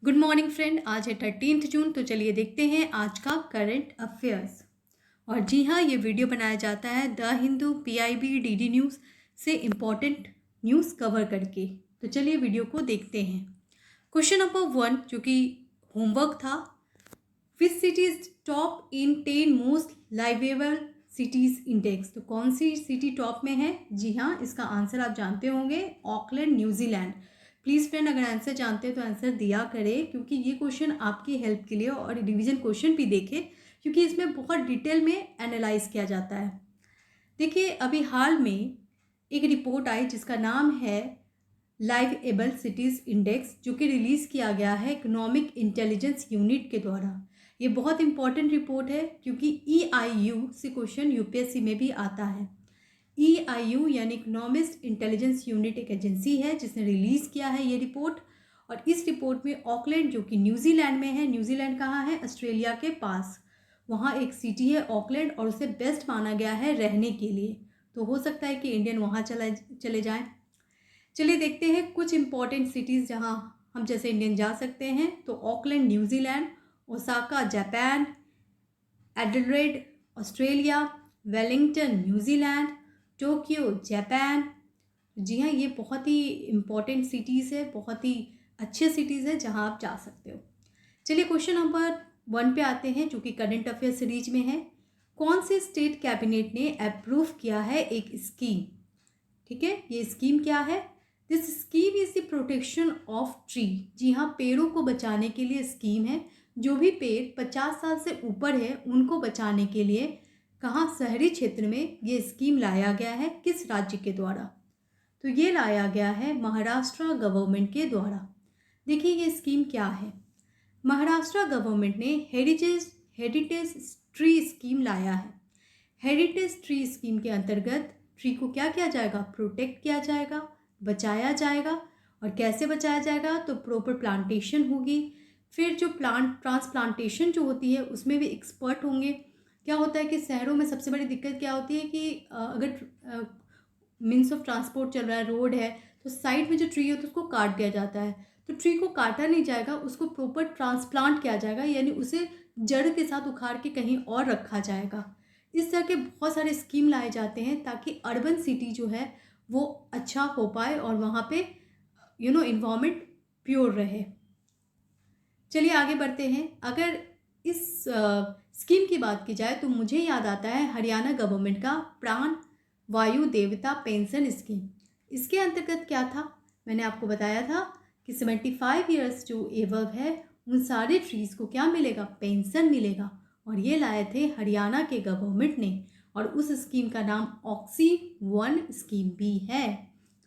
Good morning friend. आज है 13 जून। तो चलिए देखते हैं आज का करंट अफेयर्स। और जी हाँ, ये वीडियो बनाया जाता है the Hindu, PIB, DD news से इम्पॉर्टेंट न्यूज़ कवर करके। तो चलिए वीडियो को देखते हैं। क्वेश्चन नंबर 1 जो कि होमवर्क था, which cities top in 10 most liveable cities index. तो कौन सी सिटी टॉप में है? जी हाँ, इसका आंसर आप जानते होंगे, ऑकलैंड, न्यूजीलैंड। प्लीज़ फ्रेंड, अगर आंसर जानते हैं तो आंसर दिया करें, क्योंकि ये क्वेश्चन आपकी हेल्प के लिए, और रिवीजन क्वेश्चन भी देखें क्योंकि इसमें बहुत डिटेल में एनालाइज किया जाता है। देखिए, अभी हाल में एक रिपोर्ट आई जिसका नाम है लाइवेबल सिटीज़ इंडेक्स, जो कि रिलीज़ किया गया है इकोनॉमिक इंटेलिजेंस यूनिट के द्वारा। ये बहुत इंपॉर्टेंट रिपोर्ट है क्योंकि EIU से क्वेश्चन यूपीएससी में भी आता है। EIU यानी इकोनॉमिस्ट इंटेलिजेंस यूनिट एक एजेंसी है जिसने रिलीज़ किया है ये रिपोर्ट। और इस रिपोर्ट में ऑकलैंड, जो कि न्यूजीलैंड में है, न्यूजीलैंड कहाँ है? ऑस्ट्रेलिया के पास। वहाँ एक सिटी है ऑकलैंड, और उसे बेस्ट माना गया है रहने के लिए। तो हो सकता है कि इंडियन वहाँ चले जाएं। चलिए देखते हैं कुछ इंपॉर्टेंट सिटीज़ जहाँ हम जैसे इंडियन जा सकते हैं। तो Auckland New Zealand, Osaka Japan, Adelaide Australia, Wellington New Zealand, Tokyo Japan. जी हाँ, ये बहुत ही इम्पॉर्टेंट सिटीज़ है, बहुत ही अच्छे सिटीज़ है जहाँ आप जा सकते हो। चलिए क्वेश्चन नंबर 1 पे आते हैं, जो कि करंट अफेयर सीरीज में है। कौन से स्टेट कैबिनेट ने अप्रूव किया है एक स्कीम? ठीक है, ये स्कीम क्या है? This scheme is the protection of tree. जी हाँ, पेड़ों को बचाने के लिए स्कीम है। जो भी पेड़ 50 साल से ऊपर है उनको बचाने के लिए कहाँ? शहरी क्षेत्र में ये स्कीम लाया गया है। किस राज्य के द्वारा? तो ये लाया गया है महाराष्ट्र गवर्नमेंट के द्वारा। देखिए ये स्कीम क्या है। महाराष्ट्र गवर्नमेंट ने हेरिटेज ट्री स्कीम लाया है। हेरिटेज ट्री स्कीम के अंतर्गत ट्री को क्या किया जाएगा? प्रोटेक्ट किया जाएगा, बचाया जाएगा। और कैसे बचाया जाएगा? तो प्रॉपर प्लांटेशन होगी। फिर जो ट्रांसप्लांटेशन जो होती है उसमें भी एक्सपर्ट होंगे। क्या होता है कि शहरों में सबसे बड़ी दिक्कत क्या होती है कि अगर मीन्स ऑफ ट्रांसपोर्ट चल रहा है, रोड है, तो साइड में जो ट्री होता है उसको काट दिया जाता है। तो ट्री को काटा नहीं जाएगा, उसको प्रॉपर ट्रांसप्लांट किया जाएगा, यानी उसे जड़ के साथ उखाड़ के कहीं और रखा जाएगा। इस तरह के बहुत सारे स्कीम लाए जाते हैं ताकि अर्बन सिटी जो है वो अच्छा हो पाए और वहाँ पे इन्वायरमेंट प्योर रहे। चलिए आगे बढ़ते हैं। अगर इस स्कीम की बात की जाए तो मुझे याद आता है हरियाणा गवर्नमेंट का प्राण वायु देवता पेंशन स्कीम। इसके अंतर्गत क्या था? मैंने आपको बताया था कि 75 ईयर्स जो एवब है उन सारे ट्रीज़ को क्या मिलेगा? पेंशन मिलेगा। और ये लाए थे हरियाणा के गवर्नमेंट ने, और उस स्कीम का नाम ऑक्सी-1 स्कीम भी है।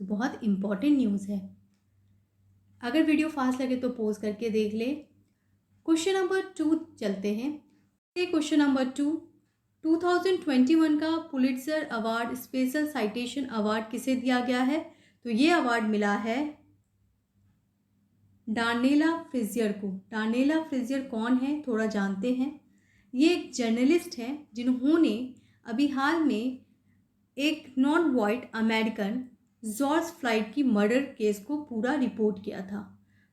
तो बहुत इम्पॉर्टेंट न्यूज़ है। अगर वीडियो फास्ट लगे तो पॉज करके देख ले। क्वेश्चन नंबर 2 चलते हैं। क्वेश्चन नंबर 2, 2021 का Pulitzer award special citation award किसे दिया गया है? तो ये अवार्ड मिला है डानिला फ्रेज़ियर को। डानिला फ्रेज़ियर कौन है? थोड़ा जानते हैं। ये एक जर्नलिस्ट हैं जिन्होंने अभी हाल में एक non white American George flied की मर्डर केस को पूरा रिपोर्ट किया था।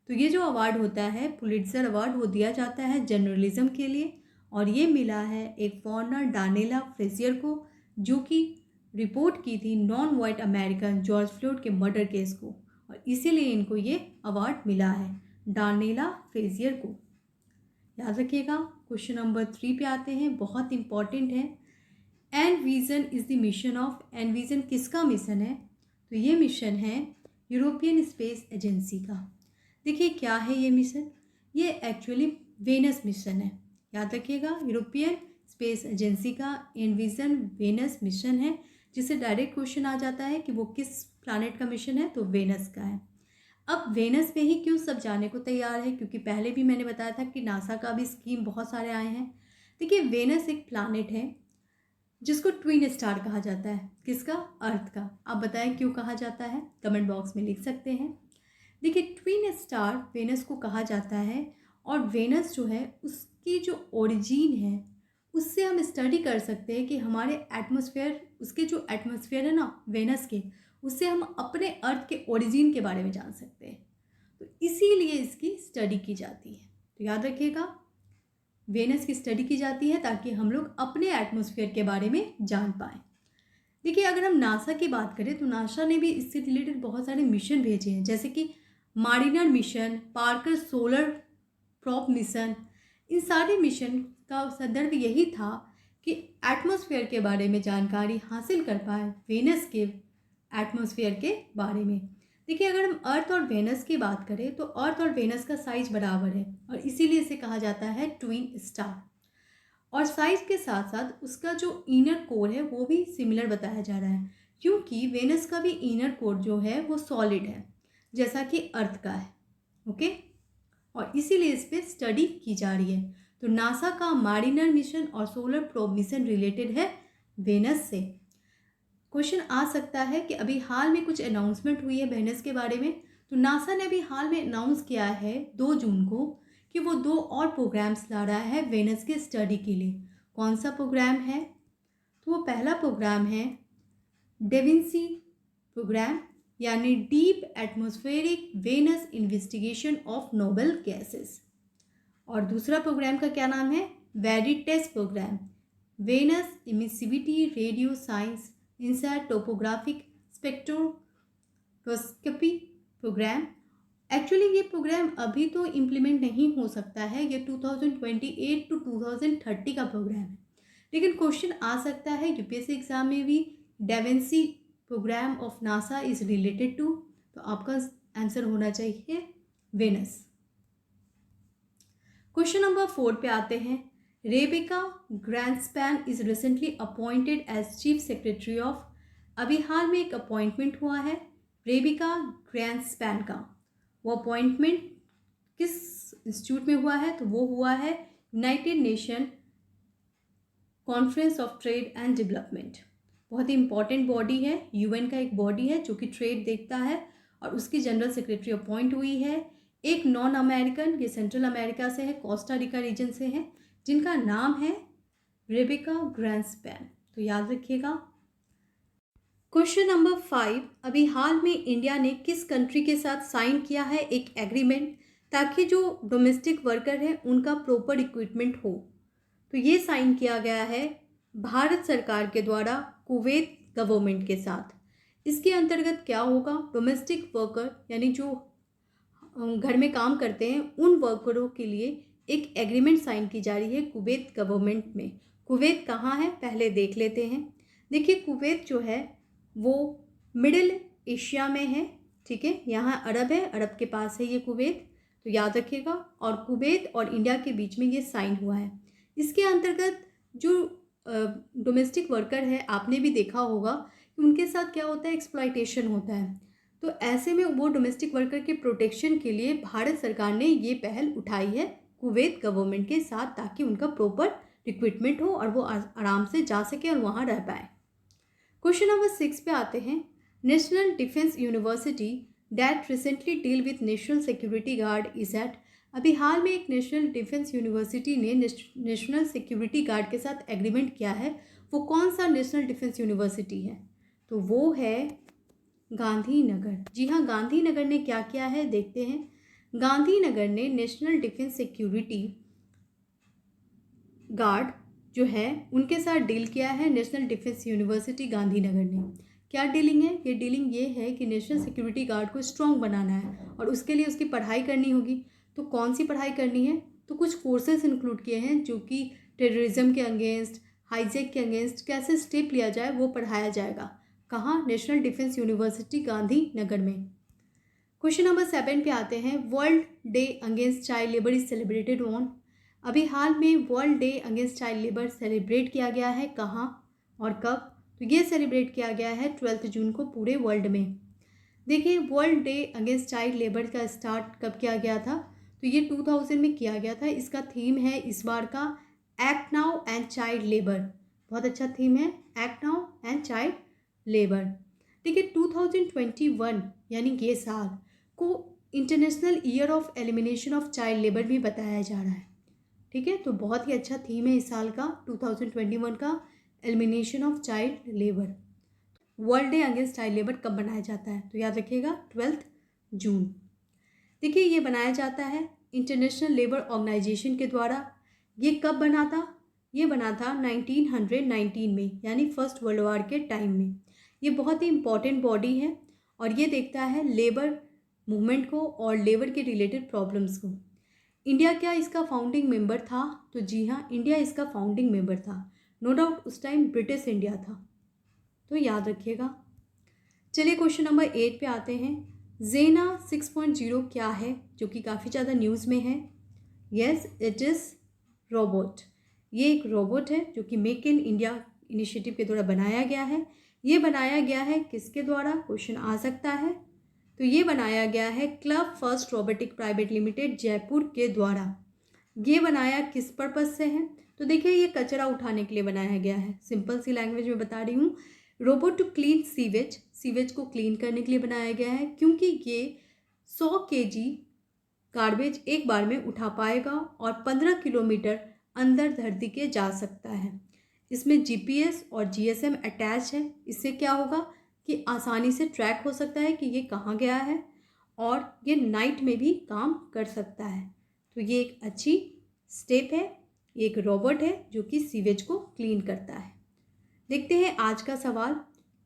तो ये जो अवार्ड होता है पुलिट्जर अवार्ड, वो दिया जाता है जर्नलिज्म के लिए, और ये मिला है एक फॉरनर डानिला फ्रेज़ियर को, जो कि रिपोर्ट की थी non white American George Floyd के मर्डर केस को, और इसीलिए इनको ये अवार्ड मिला है, डानिला फ्रेज़ियर को। याद रखिएगा। क्वेश्चन नंबर 3 पे आते हैं, बहुत इंपॉर्टेंट है। Envision is the mission of. Envision किसका मिशन है? तो ये मिशन है यूरोपियन स्पेस एजेंसी का। देखिए क्या है ये मिशन? ये एक्चुअली वेनस मिशन है। याद रखिएगा, यूरोपियन स्पेस एजेंसी का एनविजन वेनस मिशन है, जिससे डायरेक्ट क्वेश्चन आ जाता है कि वो किस प्लैनेट का मिशन है, तो वेनस का है। अब वेनस पे ही क्यों सब जाने को तैयार है? क्योंकि पहले भी मैंने बताया था कि नासा का भी स्कीम बहुत सारे आए हैं। देखिए वेनस एक प्लैनेट है जिसको ट्विन स्टार कहा जाता है। किसका? अर्थ का। आप बताएं क्यों कहा जाता है? कमेंट बॉक्स में लिख सकते हैं। देखिए ट्विन स्टार वेनस को कहा जाता है, और वेनस जो है उसकी जो ओरिजिन है उससे हम स्टडी कर सकते हैं कि हमारे एटमॉस्फेयर, उसके जो एटमॉस्फेयर है ना वेनस के, उससे हम अपने अर्थ के ओरिजिन के बारे में जान सकते हैं। तो इसीलिए इसकी स्टडी की जाती है। तो याद रखिएगा, वेनस की स्टडी की जाती है ताकि हम लोग अपने एटमॉस्फेयर के बारे में जान पाएँ। देखिए, अगर हम नासा की बात करें तो नासा ने भी इससे रिलेटेड बहुत सारे मिशन भेजे हैं, जैसे कि Mariner mission, Parker solar probe mission. इन सारे मिशन का संदर्भ यही था कि एटमॉस्फेयर के बारे में जानकारी हासिल कर पाए, वेनस के एटमॉस्फेयर के बारे में। देखिए, अगर हम अर्थ और वेनस की बात करें तो अर्थ और वेनस का साइज बराबर है और इसीलिए इसे कहा जाता है ट्विन स्टार। और साइज के साथ साथ उसका जो इनर कोर है वो भी सिमिलर बताया जा रहा है, क्योंकि वेनस का भी इनर कोर जो है वो सॉलिड है, जैसा कि अर्थ का है। ओके, और इसीलिए इस पर स्टडी की जा रही है। तो नासा का मारिनर मिशन और सोलर प्रोब मिशन रिलेटेड है वेनस से। क्वेश्चन आ सकता है कि अभी हाल में कुछ अनाउंसमेंट हुई है वेनस के बारे में। तो नासा ने अभी हाल में अनाउंस किया है 2 जून को कि वो 2 और प्रोग्राम्स ला रहा है वेनस के स्टडी के लिए। कौन सा प्रोग्राम है? तो वो पहला प्रोग्राम है डेविंसी प्रोग्राम, यानी deep atmospheric Venus investigation of noble gases. और दूसरा प्रोग्राम का क्या नाम है? VERITAS programme, Venus emissivity radio science inside topographic spectroscopy programme. Actually ये प्रोग्राम अभी तो इम्प्लीमेंट नहीं हो सकता है, ये 2028 टू 2030 का प्रोग्राम है, लेकिन क्वेश्चन आ सकता है यूपीएससी एग्जाम में भी, DAVINCI programme of NASA is related to. तो आपका आंसर होना चाहिए वेनस। क्वेश्चन नंबर 4 पे आते हैं। Rebecca Grynspan is recently appointed as chief secretary of. अभी हाल में एक अपॉइंटमेंट हुआ है रेबेका ग्रैंडस्पैन का। वो अपॉइंटमेंट किस इंस्टीट्यूट में हुआ है? तो वो हुआ है United nation conference of trade and development. बहुत ही इंपॉर्टेंट बॉडी है, यूएन का एक बॉडी है जो कि ट्रेड देखता है, और उसकी जनरल सेक्रेटरी अपॉइंट हुई है एक नॉन अमेरिकन, ये सेंट्रल अमेरिका से है, कोस्टा रिका रीजन से है, जिनका नाम है रेबेका ग्रैंडस्पैन। तो याद रखिएगा। क्वेश्चन नंबर 5, अभी हाल में इंडिया ने किस कंट्री के साथ साइन किया है एक एग्रीमेंट ताकि जो डोमेस्टिक वर्कर हैं उनका प्रॉपर इक्विपमेंट हो? तो ये साइन किया गया है भारत सरकार के द्वारा कुवैत गवर्नमेंट के साथ। इसके अंतर्गत क्या होगा? डोमेस्टिक वर्कर यानी जो घर में काम करते हैं उन वर्करों के लिए एक एग्रीमेंट साइन की जा रही है कुवैत गवर्नमेंट में। कुवैत कहाँ है पहले देख लेते हैं। देखिए, कुवैत जो है वो मिडिल एशिया में है, ठीक है, यहाँ अरब है, अरब के पास है ये कुवैत, तो याद रखिएगा। और कुवैत और इंडिया के बीच में ये साइन हुआ है। इसके अंतर्गत जो डोमेस्टिक वर्कर है, आपने भी देखा होगा कि उनके साथ क्या होता है, एक्सप्लॉयटेशन होता है। तो ऐसे में वो डोमेस्टिक वर्कर के प्रोटेक्शन के लिए भारत सरकार ने ये पहल उठाई है कुवैत गवर्नमेंट के साथ, ताकि उनका प्रॉपर रिक्रूटमेंट हो और वो आराम से जा सके और वहाँ रह पाए। क्वेश्चन नंबर 6 पे आते हैं। National defence university that recently deal with national security guard is at. अभी हाल में एक नेशनल डिफेंस यूनिवर्सिटी ने नेशनल सिक्योरिटी गार्ड के साथ एग्रीमेंट किया है। वो कौन सा नेशनल डिफेंस यूनिवर्सिटी है? तो वो है गांधीनगर। जी हाँ, गांधीनगर ने क्या किया है देखते हैं। गांधीनगर ने नेशनल डिफेंस सिक्योरिटी गार्ड जो है उनके साथ डील किया है नेशनल डिफेंस यूनिवर्सिटी गांधीनगर ने। क्या डीलिंग है? ये डीलिंग ये है कि नेशनल सिक्योरिटी गार्ड को स्ट्रॉन्ग बनाना है और उसके लिए उसकी पढ़ाई करनी होगी। तो कौन सी पढ़ाई करनी है? तो कुछ कोर्सेज इंक्लूड किए हैं जो कि टेररिज्म के अगेंस्ट, हाईजैक के अगेंस्ट कैसे स्टेप लिया जाए वो पढ़ाया जाएगा। कहाँ? नेशनल डिफेंस यूनिवर्सिटी गांधीनगर में। क्वेश्चन नंबर 7 पे आते हैं। World day against child labour is celebrated on. अभी हाल में world day against child labour celebrate किया गया है, कहाँ और कब? तो ये सेलिब्रेट किया गया है 12 जून को पूरे वर्ल्ड में। देखिए, world day against child labour का स्टार्ट कब किया गया था? तो ये 2000 में किया गया था। इसका थीम है इस बार का act now and child labour. बहुत अच्छा थीम है, act now and child labour. देखिए, 2021 यानी ये साल को international year of elimination of child labour भी बताया जा रहा है, ठीक है। तो बहुत ही अच्छा थीम है इस साल का 2021 का, elimination of child labour. World day against child labour कब मनाया जाता है? तो याद रखिएगा 12 जून। देखिए, ये बनाया जाता है इंटरनेशनल लेबर ऑर्गेनाइजेशन के द्वारा। ये कब बना था? ये बना था 1919 में, यानी फर्स्ट वर्ल्ड वॉर के टाइम में। ये बहुत ही इम्पॉर्टेंट बॉडी है और ये देखता है लेबर मूवमेंट को और लेबर के रिलेटेड प्रॉब्लम्स को। इंडिया क्या इसका फाउंडिंग मेंबर था? तो जी हाँ, इंडिया इसका फाउंडिंग मेंबर था। नो डाउट उस टाइम ब्रिटिश इंडिया था, तो याद रखिएगा। चलिए क्वेश्चन नंबर 8 पे आते हैं। जेना 6.0 क्या है, जो कि काफ़ी ज़्यादा न्यूज़ में है? Yes, it is robot. ये एक रोबोट है जो कि मेक इन इंडिया इनिशिएटिव के द्वारा बनाया गया है। ये बनाया गया है किसके द्वारा? क्वेश्चन आ सकता है। तो ये बनाया गया है club first robotic private limited Jaipur के द्वारा। ये बनाया किस पर्पज़ से है? तो देखिए, ये कचरा उठाने के लिए बनाया गया है। सिंपल सी लैंग्वेज में बता रही हूँ। Robot to clean sewage, sewage को क्लीन करने के लिए बनाया गया है, क्योंकि ये 100 kg गार्बेज एक बार में उठा पाएगा और 15 किलोमीटर अंदर धरती के जा सकता है। इसमें जीपीएस और जीएसएम अटैच है। इससे क्या होगा कि आसानी से ट्रैक हो सकता है कि ये कहाँ गया है, और ये नाइट में भी काम कर सकता है। तो ये एक अच्छी स्टेप है। ये एक रोबोट है जो कि सीवेज को क्लीन करता है। देखते हैं आज का सवाल।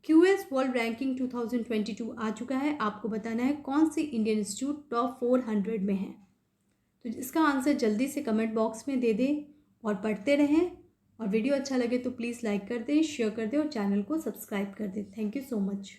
क्यूएस वर्ल्ड रैंकिंग 2022 आ चुका है। आपको बताना है कौन सी इंडियन इंस्टीट्यूट टॉप 400 में है। तो इसका आंसर जल्दी से कमेंट बॉक्स में दे दें और पढ़ते रहें। और वीडियो अच्छा लगे तो प्लीज़ लाइक कर दें, शेयर कर दें और चैनल को सब्सक्राइब कर दें। Thank you so much.